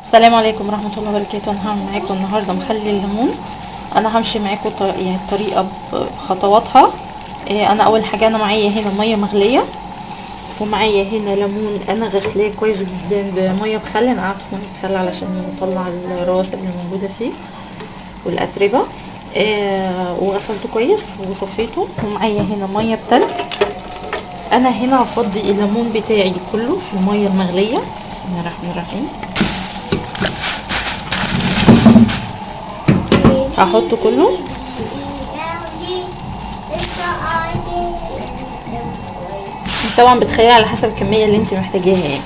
السلام عليكم ورحمة الله وبركاته. انا هعمل معاكم النهاردة مخلي الليمون. انا همشي معاكم يعني الطريقة بخطواتها. انا اول حاجة انا معايا هنا مية مغلية، ومعايا هنا ليمون انا غسلاه كويس جدا بمية بخل. انا قعدت في مية بخل علشان يطلع الرواسب اللي موجودة فيه والاتربة. وغسلته كويس وصفيته. ومعايا هنا مية بتلج. انا هنا هفضي الليمون بتاعي كله في المية المغلية. بسم الله الرحمن الرحيم. هحطه كله. طبعا بتخيل على حسب الكميه اللي انت محتاجاها يعني.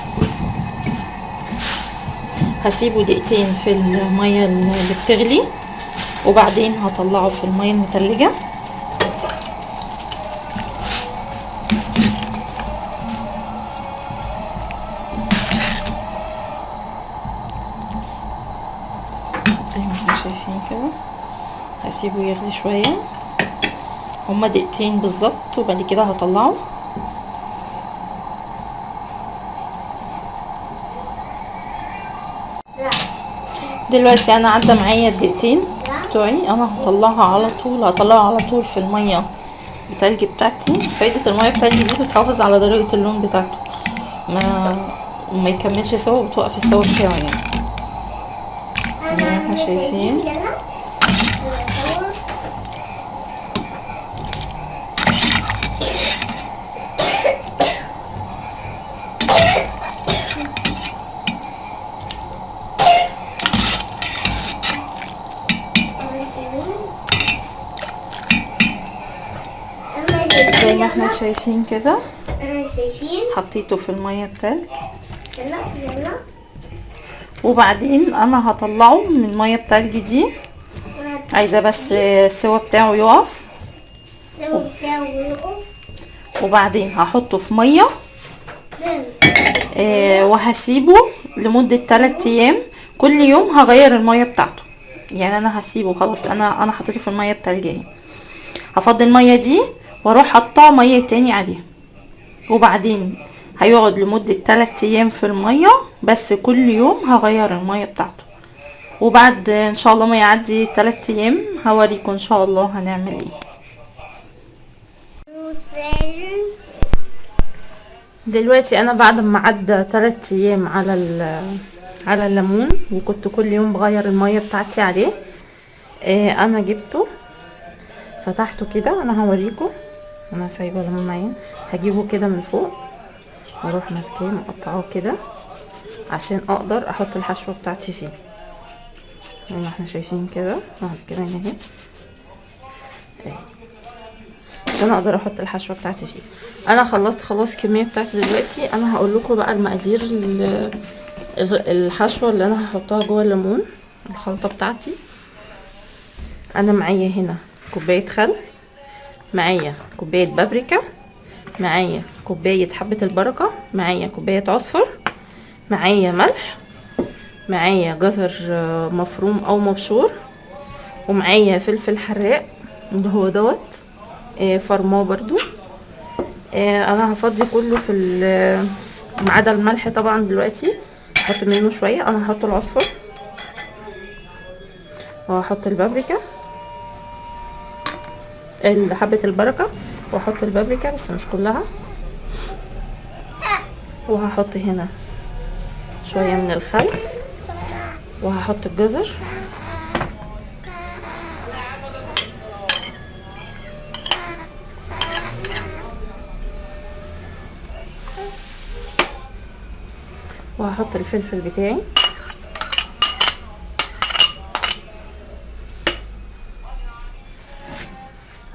هسيبه دقيقتين في الميه اللي بتغلي، وبعدين هطلعه في الميه المتلجه. زي ما احنا شايفين كده هسيبه يغلي شويه، هما دقيقتين بالظبط، وبعد كده هطلعه. دلوقتي انا عدى معايا الدقيقتين بتوعي. انا هطلعه على طول في الميه التلج بتاعتي. فايدة الميه التلج دي بتحافظ على درجة اللون بتاعته، ما يكملش سوا وبتوقف السوا بتاعه يعني. زي ما احنا شايفين. زي ما احنا شايفين كده حطيته في الميه التلج. وبعدين انا هطلعه من الميه التلج دي. عايزه بس السوا بتاعه يقف. وبعدين هحطه في ميه وهسيبه لمده 3 ايام. كل يوم هغير الميه بتاعته يعني. انا هسيبه خلاص. انا حطيته في الميه التلج اهي. هفضي الميه دي واروح حاطه ميه تاني عليها، وبعدين هيقعد لمدة 3 ايام في المية. بس كل يوم هغير المية بتاعته. وبعد ان شاء الله ما يعدي 3 ايام هوريكم ان شاء الله هنعمل ايه. دلوقتي انا بعد ما عدى 3 ايام على الليمون، وكنت كل يوم بغير المية بتاعتي عليه. انا جبته فتحته كده. انا هوريكم. انا سايبه الليمون معايا. هجيبه كده من فوق واروح ماسكاه مقطعاه كده عشان اقدر احط الحشوه بتاعتي فيه. زي ما احنا شايفين كده كده اهي، عشان اقدر احط الحشوه بتاعتي فيه. انا خلصت خلاص الكميه بتاعتي. دلوقتي انا هقول لكم بقى المقادير الحشوه اللي انا هحطها جوه الليمون، الخلطه بتاعتي. انا معايا هنا كوبايه خل، معايا كوبايه بابريكا، معايا كوبايه حبه البركه، معايا كوبايه عصفر، معايا ملح، معايا جزر مفروم او مبشور، ومعايا فلفل حراق اللي هو دوت فرماه برضو. انا هفضي كله في ما عدا الملح طبعا. دلوقتي هحط منه شويه. انا هحط العصفر وهحط البابريكا حبه البركه، واحط البابريكا بس مش كلها. وهحط هنا شويه من الخل، وهحط الجزر، وهحط الفلفل بتاعي،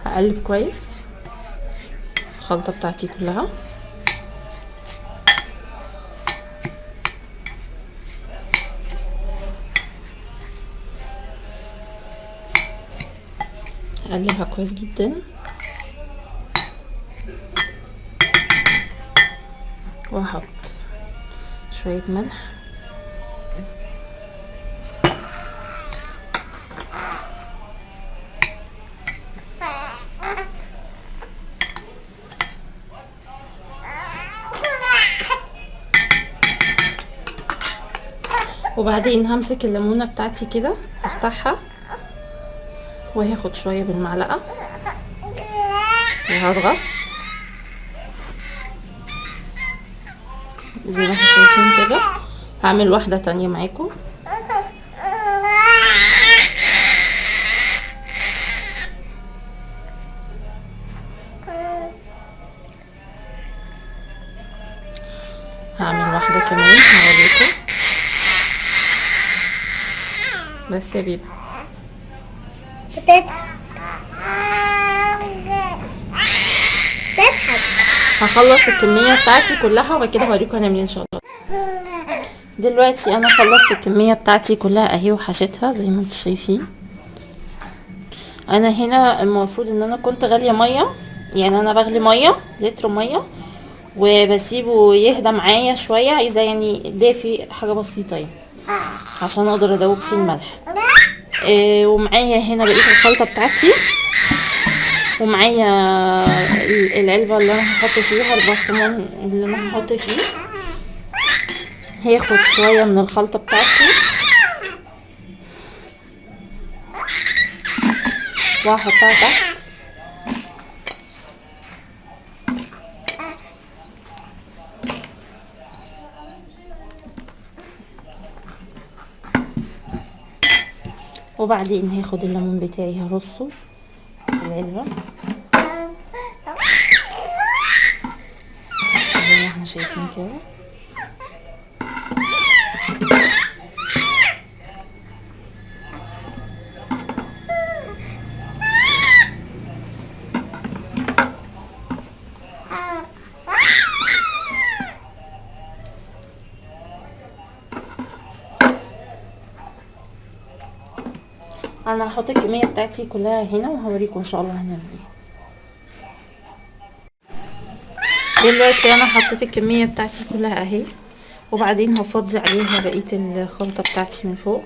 هقلب كويس الخلطه بتاعتي كلها. هقلبها كويس جدا، وهحط شويه ملح، وبعدين همسك الليمونه بتاعتي كده افتحها وهاخد شويه بالمعلقه وهضغط زي ما انتم شايفين كده. هعمل واحده تانية معاكم. هعمل واحده كمان هوريكم. بس يا بيبي هخلص الكميه بتاعتي كلها وبعد كده هوريكم هنعمل ايه ان شاء الله. دلوقتي انا خلصت الكميه بتاعتي كلها اهي وحشيتها زي ما انتم شايفين. انا هنا المفروض ان انا كنت غاليه ميه، يعني انا بغلي ميه لتر ميه وبسيبه يهدى معايا شويه، عايزه يعني دافي حاجه بسيطه يعني عشان اقدر ادوب فيه الملح. ومعايا هنا بقيه الخلطه بتاعتي، ومعايا العلبه اللي انا هحط فيها البرطمان اللي انا هحط فيه. هاخد شويه من الخلطه بتاعتي وهحطها تحت. وبعدين هاخد الليمون بتاعي هرصه في العلبه زي ما احنا شايفين كده. انا هحط الكميه بتاعتي كلها هنا وهوريكم ان شاء الله هنعمل ايه. دلوقتي انا حطيت الكميه بتاعتي كلها اهي، وبعدين هفضي عليها بقيه الخلطه بتاعتي من فوق.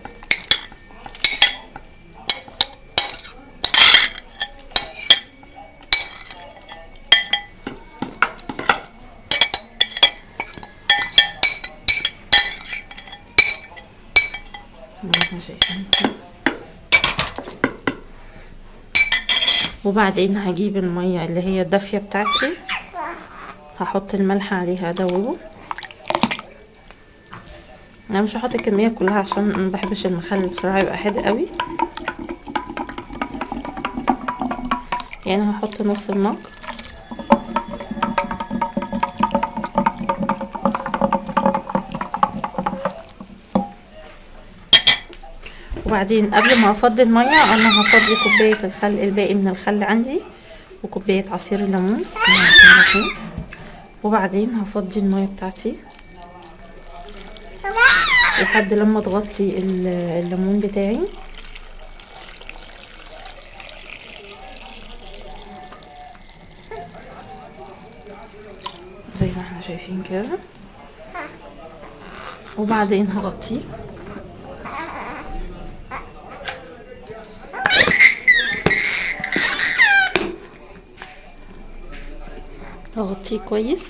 وبعدين هجيب الميه اللي هي الدافيه بتاعتي، هحط الملح عليها ادوبه. انا مش هحط الكميه كلها عشان ما بحبش المخلل بصراحه يبقى حادق قوي، يعني هحط نص المج. وبعدين قبل ما افضي الميه انا هفضي كوبايه الخل الباقي من الخل عندي وكوبايه عصير الليمون، وبعدين هفضي الميه بتاعتي لحد لما تغطي الليمون بتاعي. زي ما احنا شايفين كده، وبعدين هغطيه كويس.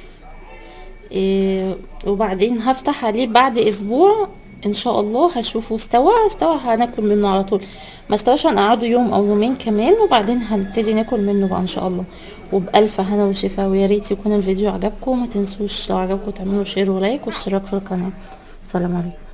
وبعدين هفتح عليه بعد اسبوع ان شاء الله هشوفه استوى هناكل منه على طول. ما استواش هنقعده يوم او يومين كمان وبعدين هنبتدي ناكل منه بقى ان شاء الله. وبألف هنا وشفا، ويا ريت يكون الفيديو عجبكم. ما تنسوش لو عجبكم تعملوا شير ولايك واشتراك في القناه. سلام عليكم.